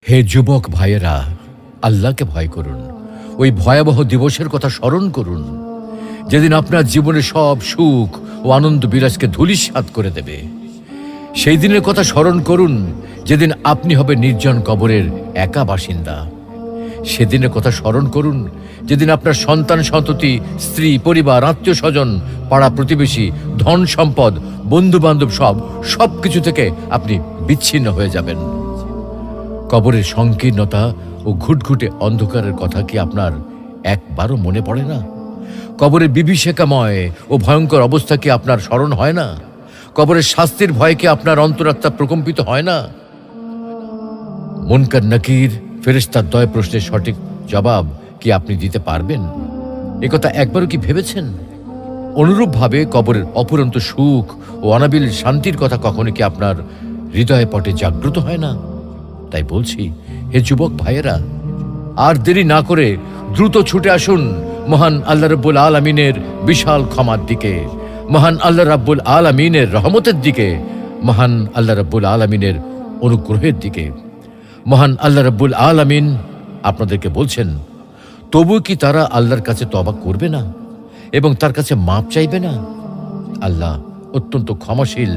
হে যুবক ভাইয়েরা, আল্লাহকে ভয় করুন। ওই ভয়াবহ দিবসের কথা স্মরণ করুন, যেদিন আপনার জীবনে সব সুখ ও আনন্দ বিলাসকে ধূলিসাৎ করে দেবে। সেই দিনের কথা স্মরণ করুন, যেদিন আপনি হবে নির্জন কবরের একা বাসিন্দা। সেদিনের কথা স্মরণ করুন, যেদিন আপনার সন্তান সন্ততি, স্ত্রী, পরিবার, আত্মীয় স্বজন, পাড়া প্রতিবেশী, ধন সম্পদ, বন্ধু বান্ধব সব কিছু থেকে আপনি বিচ্ছিন্ন হয়ে যাবেন। কবরের সংকীর্ণতা ও ঘুটঘুটে অন্ধকারের কথা কি আপনার একবারও মনে পড়ে না? কবরের বিভীষিকাময় ও ভয়ঙ্কর অবস্থা কি আপনার স্মরণ হয় না? কবরের শাস্তির ভয় কি আপনার অন্তরাত্মা প্রকম্পিত হয় না? মুনকার নাকির ফেরেশতার দয় প্রশ্নের সঠিক জবাব কি আপনি দিতে পারবেন? একথা একবারও কি ভেবেছেন? অনুরূপভাবে কবরের অপুরন্ত সুখ ও অনাবিল শান্তির কথা কখনো কি আপনার হৃদয় পটে জাগ্রত হয় না? তাই বলছি, হে যুবক ভাইয়েরা, আর দেরি না করে দ্রুত ছুটে আসুন মহান আল্লাহ রাব্বুল আলামিনের বিশাল ক্ষমার দিকে, মহান আল্লাহ রাব্বুল আলামিনের রহমতের দিকে, মহান আল্লাহ রাব্বুল আলামিনের অনুগ্রহের দিকে। মহান আল্লাহ রাব্বুল আলামিন আপনাদেরকে বলছেন, তবু কি তারা আল্লাহর কাছে তওবা করবে না এবং তার কাছে মাপ চাইবে না? আল্লাহ অত্যন্ত ক্ষমাশীল,